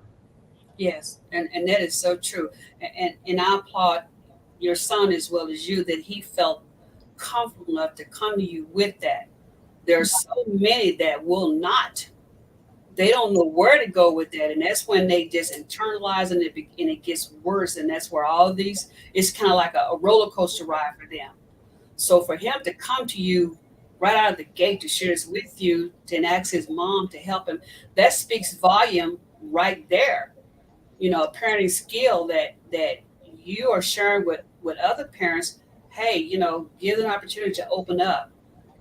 B: Yes, and that is so true. And I applaud your son as well as you that he felt comfortable enough to come to you with that. There are so many that will not. They don't know where to go with that, and that's when they just internalize and it gets worse. And that's where all these it's kind of like a roller coaster ride for them. So for him to come to you right out of the gate to share this with you, to ask his mom to help him, that speaks volume right there. You know, a parenting skill that you are sharing with other parents. Hey, you know, give them an opportunity to open up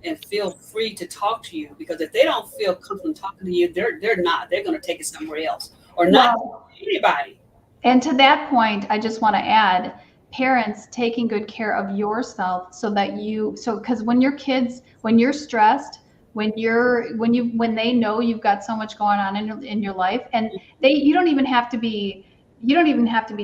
B: and feel free to talk to you, because if they don't feel comfortable talking to you, they're going to take it somewhere else or not
C: Well,
B: anybody.
C: and to that point, I just want to add parents taking good care of yourself so that because when you're stressed, when they know you've got so much going on in your life, and you don't even have to be,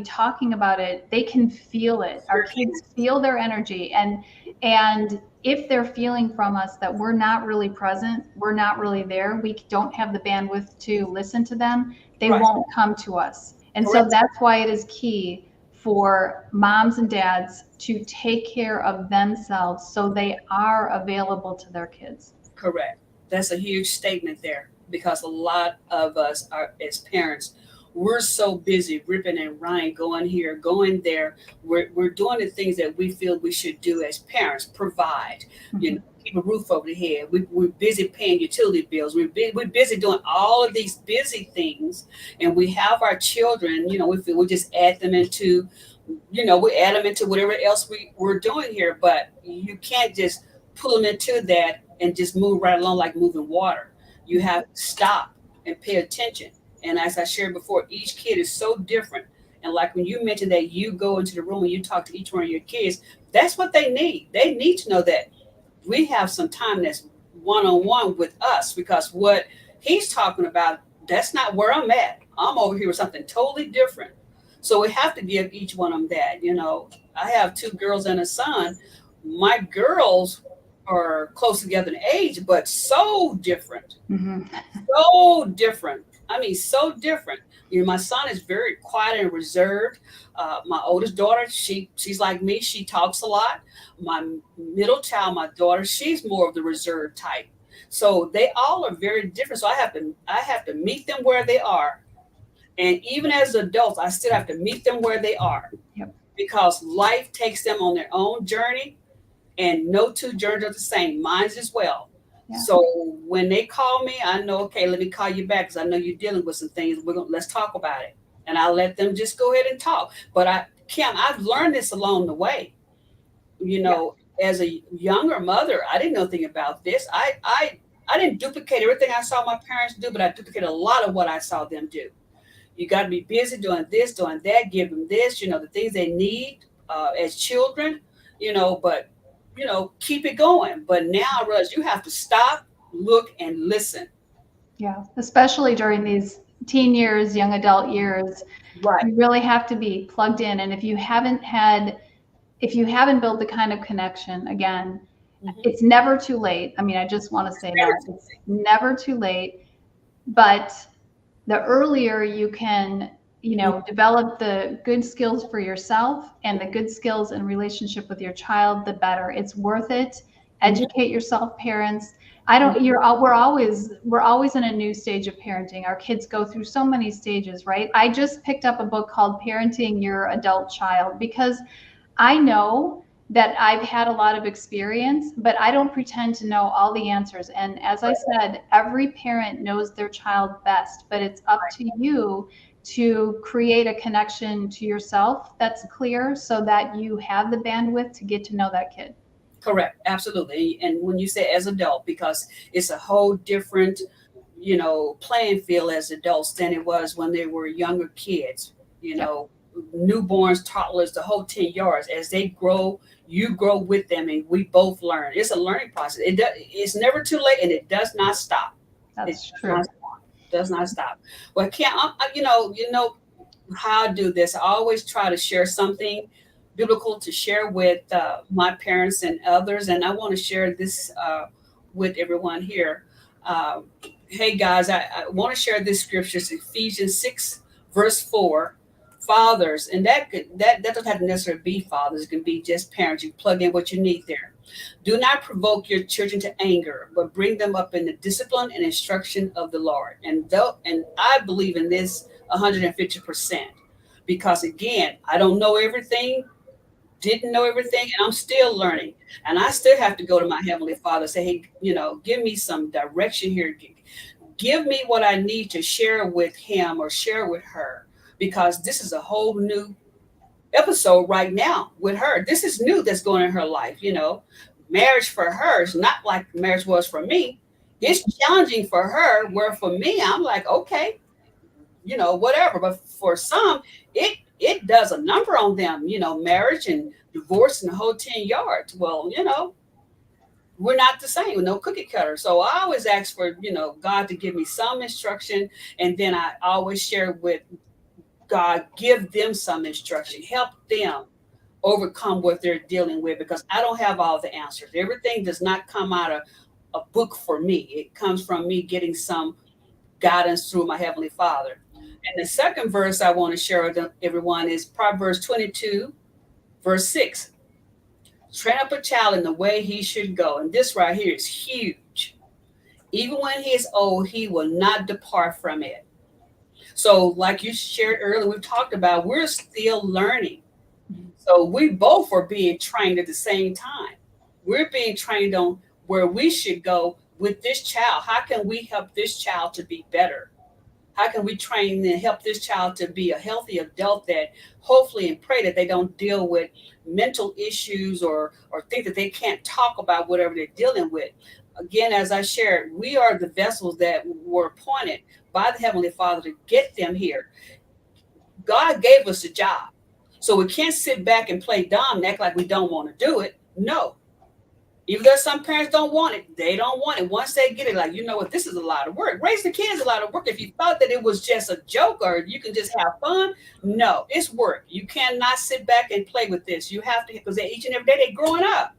C: talking about it. They can feel it. Our kids feel their energy. And if they're feeling from us that we're not really present, we're not really there, we don't have the bandwidth to listen to them, they
B: Right.
C: won't come to us. And so
B: Correct.
C: that's why it is key for moms and dads to take care of themselves so they are available to their kids.
B: Correct. That's a huge statement there, because a lot of us are, as parents, we're so busy ripping and running, going here, going there. We're doing the things that we feel we should do as parents, provide, you know, keep a roof over the head. We're busy paying utility bills. We're busy doing all of these busy things. And we have our children, you know, we feel we just add them into, you know, we add them into whatever else we're doing here. But you can't just pull them into that and just move right along like moving water. You have to stop and pay attention. And as I shared before, each kid is so different. And like when you mentioned that you go into the room and you talk to each one of your kids, that's what they need. They need to know that we have some time that's one on one with us, because what he's talking about, that's not where I'm at. I'm over here with something totally different. So we have to give each one of them that. You know, I have two girls and a son. My girls are close together in age, but so different,
C: Mhm.
B: so different. I mean, so different. You know, my son is very quiet and reserved. My oldest daughter, she's like me. She talks a lot. My middle child, my daughter, she's more of the reserved type. So they all are very different. So I have to meet them where they are. And even as adults, I still have to meet them where they are,
C: Yep.
B: because life takes them on their own journey, and no two journeys are the same. Mine's as well.
C: Yeah.
B: So when they call me, I know, okay, let me call you back because I know you're dealing with some things. Let's talk about it, and I'll let them just go ahead and talk. But Kim, I've learned this along the way. You
C: Yeah.
B: know, as a younger mother, I didn't know anything about this. I didn't duplicate everything I saw my parents do, but I duplicated a lot of what I saw them do. You got to be busy doing this, doing that, give them this, you know, the things they need as children, you know, but, you know, keep it going. But now I realize you have to stop, look, and listen.
C: Yeah. Especially during these teen years, young adult years,
B: Right.
C: you really have to be plugged in. And if you haven't built the kind of connection, again,
B: Mhm.
C: it's never too late. I mean, I just want to say that it's never too late, but the earlier you can, develop the good skills for yourself and the good skills in relationship with your child, the better. It's worth it.
B: Mhm.
C: Educate yourself, parents. I don't, you're, we're always in a new stage of parenting. Our kids go through so many stages, right? I just picked up a book called Parenting Your Adult Child because I know that I've had a lot of experience, but I don't pretend to know all the answers. And as I said, every parent knows their child best, but it's up to you to create a connection to yourself that's clear so that you have the bandwidth to get to know that kid.
B: Correct. Absolutely. And when you say as adult, because it's a whole different playing field as adults than it was when they were younger kids, you
C: Yep.
B: know, newborns, toddlers, the whole 10 yards. As they grow, you grow with them, and we both learn. It's a learning process. It's never too late, and it does not stop. It
C: That's
B: does not
C: true.
B: stop. Does not stop. Well, can't how I do this. I always try to share something biblical to share with my parents and others, and I want to share this with everyone here. Uh, hey guys, I want to share this scripture, it's Ephesians 6 verse 4. Fathers, and that doesn't have to necessarily be fathers. It can be just parents. You plug in what you need there. Do not provoke your children to anger, but bring them up in the discipline and instruction of the Lord. And I believe in this 150%, because again, I don't know everything, didn't know everything, and I'm still learning. And I still have to go to my Heavenly Father and say, hey, give me some direction here. Give me what I need to share with him or share with her, because this is a whole new episode right now with her. This is new that's going in her life. Marriage for her is not like marriage was for me. It's challenging for her, where for me, I'm like, okay, whatever. But for some, it does a number on them, marriage and divorce and the whole 10 yards. Well, we're not the same, with no cookie cutter. So I always ask for, God to give me some instruction. And then I always share with God, give them some instruction, help them overcome what they're dealing with, because I don't have all the answers. Everything does not come out of a book for me. It comes from me getting some guidance through my Heavenly Father. And the second verse I want to share with everyone is Proverbs 22 verse 6. Train up a child in the way he should go. And this right here is huge. Even when he is old, he will not depart from it. So, like you shared earlier, we've talked about, we're still learning. So we both are being trained at the same time. We're being trained on where we should go with this child. How can we help this child to be better? How can we train and help this child to be a healthy adult, that hopefully and pray that they don't deal with mental issues, or think that they can't talk about whatever they're dealing with. Again, as I shared, we are the vessels that were appointed by the Heavenly Father to get them here. God gave us a job. So we can't sit back and play dumb and act like we don't want to do it. No. Even though some parents don't want it, they don't want it. Once they get it, like, you know what, this is a lot of work. Raising the kids is a lot of work. If you thought that it was just a joke or you can just have fun, no, it's work. You cannot sit back and play with this. You have to, because each and every day they're growing up.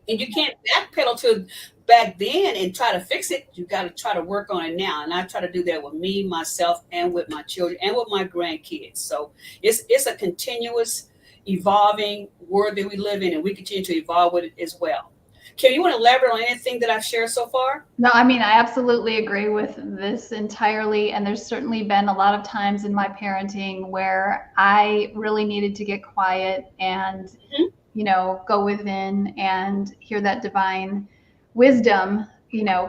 B: And you can't backpedal to back then and try to fix it. You got to try to work on it now. And I try to do that with me, myself, and with my children and with my grandkids. So it's a continuous evolving world that we live in, and we continue to evolve with it as well. Kim, you want to elaborate on anything that I've shared so far?
C: No, I mean, I absolutely agree with this entirely. And there's certainly been a lot of times in my parenting where I really needed to get quiet and,
B: Mhm.
C: go within and hear that divine wisdom,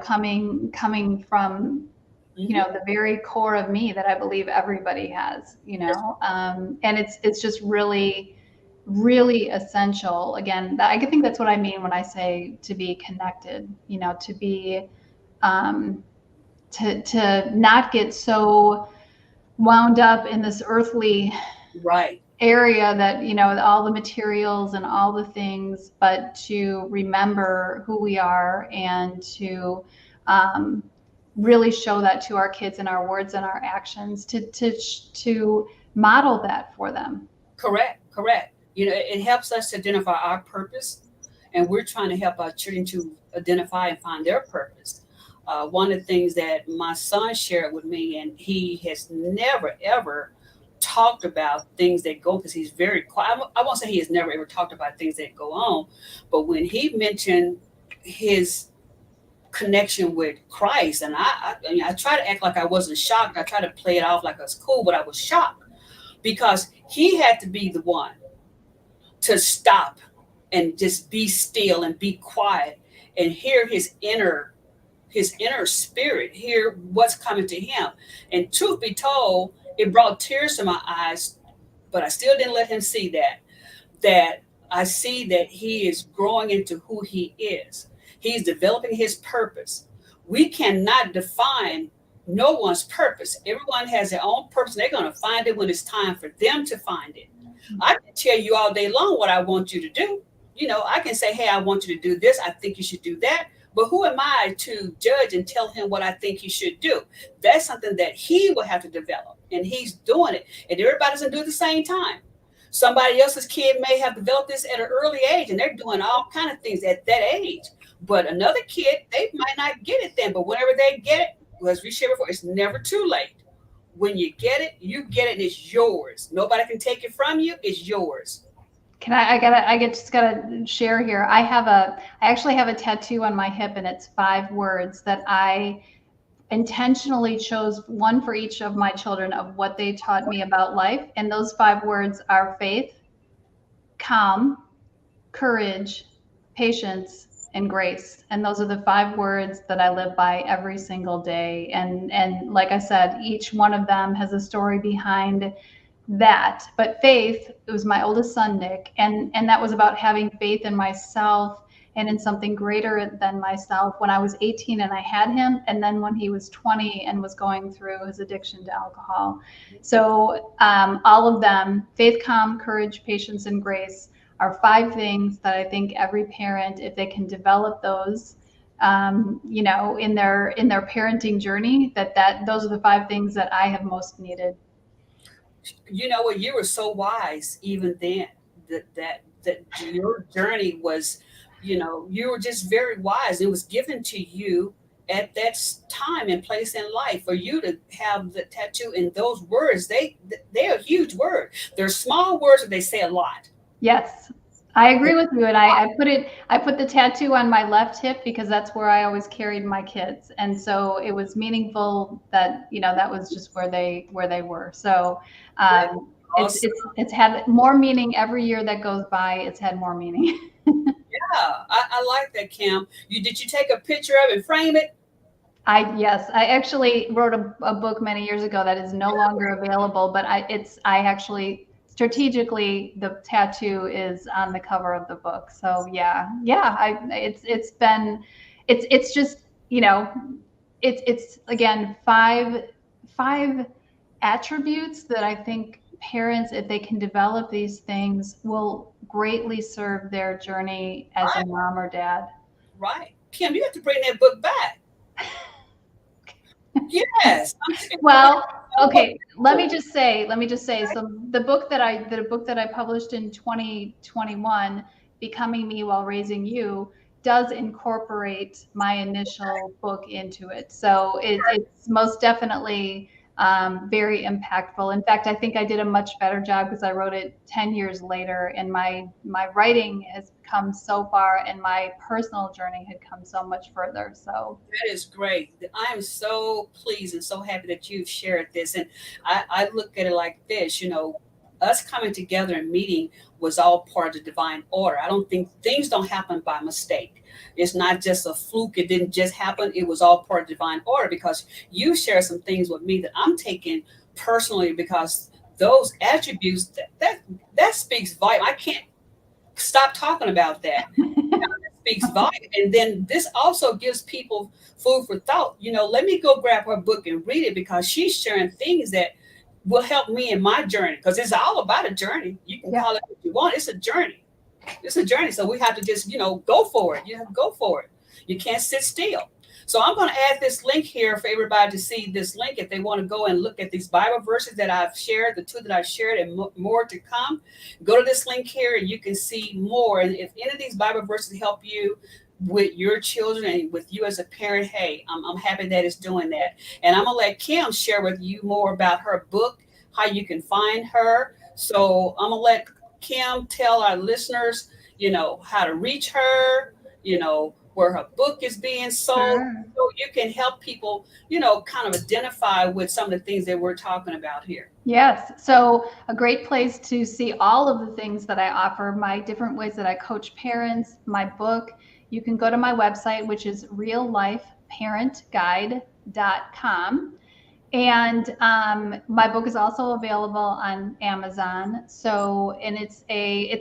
C: coming from, the very core of me that I believe everybody has, and it's just really, really essential. Again, I think that's what I mean when I say to be connected, to be, to not get so wound up in this earthly
B: Right.
C: area that, all the materials and all the things, but to remember who we are and to, really show that to our kids in our words and our actions, to model that for them.
B: Correct. It helps us to identify our purpose, and we're trying to help our children to identify and find their purpose. One of the things that my son shared with me, and he has never ever talked about things that go, because he's very quiet. I won't say he has never ever talked about things that go on, but when he mentioned his connection with Christ, and I try to act like I wasn't shocked. I try to play it off like it was cool, but I was shocked, because he had to be the one to stop and just be still and be quiet and hear his inner spirit, hear what's coming to him. And truth be told, it brought tears to my eyes, but I still didn't let him see that I see that he is growing into who he is. He's developing his purpose. We cannot define no one's purpose. Everyone has their own purpose. And they're going to find it when it's time for them to find it. I can tell you all day long what I want you to do. I can say, hey, I want you to do this. I think you should do that. But who am I to judge and tell him what I think he should do? That's something that he will have to develop. And he's doing it. And everybody doesn't do it at the same time. Somebody else's kid may have developed this at an early age, and they're doing all kind of things at that age. But another kid, they might not get it then. But whenever they get it, as we shared before, it's never too late. When you get it, and it's yours. Nobody can take it from you. It's yours.
C: Can I just gotta share here. I actually have a tattoo on my hip, and it's 5 words that I intentionally chose, one for each of my children, of what they taught me about life. And those 5 words are faith, calm, courage, patience, and grace. And those are the 5 words that I live by every single day. And like I said, each one of them has a story behind that. But faith, it was my oldest son, Nick, and that was about having faith in myself and in something greater than myself when I was 18 and I had him, and then when he was 20 and was going through his addiction to alcohol. So all of them, faith, calm, courage, patience, and grace, are 5 things that I think every parent, if they can develop those, in their parenting journey, those are the 5 things that I have most needed.
B: You know what? You were so wise even then. That your journey was, you were just very wise. It was given to you at that time and place in life for you to have the tattoo. And those words, they're a huge word. They're small words, but they say a lot.
C: Yes, I agree with you. And I put the tattoo on my left hip because that's where I always carried my kids. And so it was meaningful that, that was just where they were. So awesome. It's had more meaning every year that goes by. It's had more meaning.
B: Yeah, I like that, Kim. Did you take a picture of it and frame it?
C: Yes, I actually wrote a book many years ago that is no longer available, but I actually strategically, the tattoo is on the cover of the book. So it's just, it's again, five attributes that I think parents, if they can develop these things, will greatly serve their journey as a mom or dad.
B: Right. Kim, you have to bring that book back. Yes.
C: Well, okay. Let me just say, so the book that I published in 2021, Becoming Me While Raising You, does incorporate my initial book into it. So it's most definitely very impactful. In fact, I think I did a much better job because I wrote it 10 years later, and my writing has come so far and my personal journey had come so much further. So
B: that is great. I am so pleased and so happy that you've shared this. And I look at it like this, us coming together and meeting was all part of the divine order. I don't think things don't happen by mistake. It's not just a fluke. It didn't just happen. It was all part of divine order because you share some things with me that I'm taking personally, because those attributes that speaks volume. I can't stop talking about that. That speaks volume. And then this also gives people food for thought. Let me go grab her book and read it, because she's sharing things that will help me in my journey, because it's all about a journey. You can call it what you want. It's a journey. It's a journey. So we have to just, go for it. You have to go for it. You can't sit still. So I'm going to add this link here for everybody to see this link if they want to go and look at these Bible verses that I've shared, the 2 that I've shared, and more to come. Go to this link here and you can see more. And if any of these Bible verses help you with your children and with you as a parent, hey, I'm happy that it's doing that. And I'm going to let Kim share with you more about her book, how you can find her. So I'm going to let Kim tell our listeners, how to reach her, where her book is being sold. Sure. So you can help people, kind of identify with some of the things that we're talking about here.
C: Yes. So a great place to see all of the things that I offer, my different ways that I coach parents, my book, you can go to my website, which is reallifeparentguide.com. And my book is also available on Amazon. So, and it's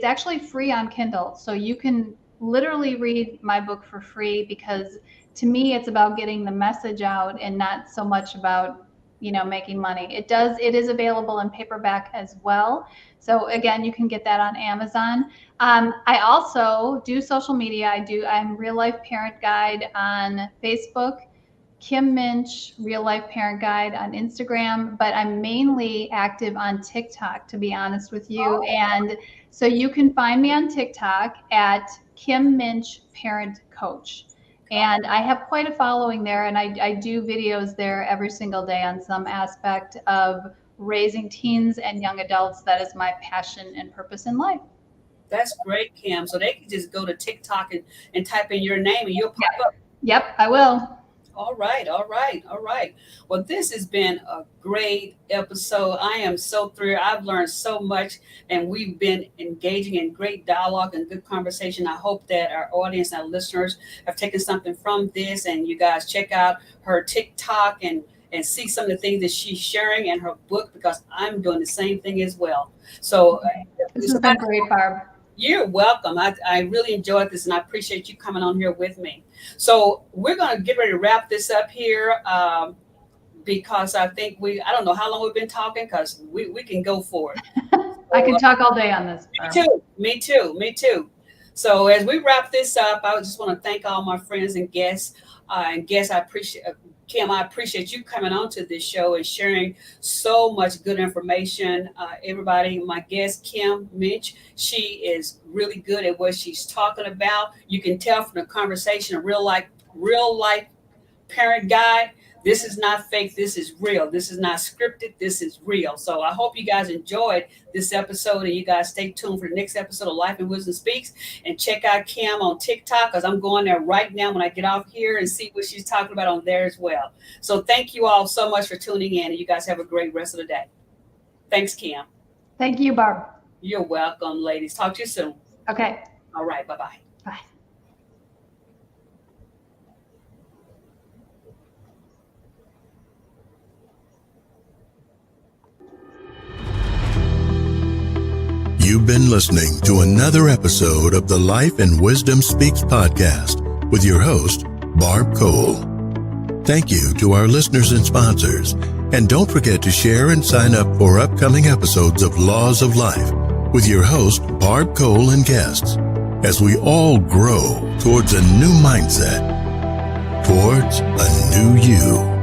C: actually free on Kindle. So you can literally read my book for free, because to me, it's about getting the message out and not so much about, making money. It is available in paperback as well. So again, you can get that on Amazon. I also do social media. I'm Real Life Parent Guide on Facebook, Kim Muench, Real Life Parent Guide on Instagram, but I'm mainly active on TikTok, to be honest with you.
B: Oh.
C: And so you can find me on TikTok at Kim Muench Parent Coach. And I have quite a following there, and I do videos there every single day on some aspect of raising teens and young adults. That is my passion and purpose in life.
B: That's great, Kim. So they can just go to TikTok and type in your name and you'll pop up.
C: Yep, I will.
B: All right. Well, this has been a great episode. I am so thrilled. I've learned so much, and we've been engaging in great dialogue and good conversation. I hope that our audience, our listeners, have taken something from this, and you guys check out her TikTok and see some of the things that she's sharing in her book, because I'm doing the same thing as well. So
C: this has been great, Barb.
B: You're welcome. I really enjoyed this, and I appreciate you coming on here with me. So we're going to get ready to wrap this up here because I think I don't know how long we've been talking, because we can go for it.
C: I can talk all day on this.
B: Me too. So as we wrap this up, I just want to thank all my friends and guests. I appreciate Kim, I appreciate you coming on to this show and sharing so much good information. Everybody, my guest, Kim Muench, she is really good at what she's talking about. You can tell from the conversation, a real life parent guide. This is not fake. This is real. This is not scripted. This is real. So I hope you guys enjoyed this episode, and you guys stay tuned for the next episode of Life and Wisdom Speaks, and check out Kim on TikTok, because I'm going there right now when I get off here and see what she's talking about on there as well. So thank you all so much for tuning in, and you guys have a great rest of the day. Thanks, Kim.
C: Thank you, Barb.
B: You're welcome, ladies. Talk to you soon.
C: Okay.
B: All right. Bye-bye.
C: Bye.
A: You've been listening to another episode of the Life and Wisdom Speaks podcast with your host, Barb Cole. Thank you to our listeners and sponsors, and don't forget to share and sign up for upcoming episodes of Laws of Life with your host, Barb Cole, and guests, as we all grow towards a new mindset, towards a new you.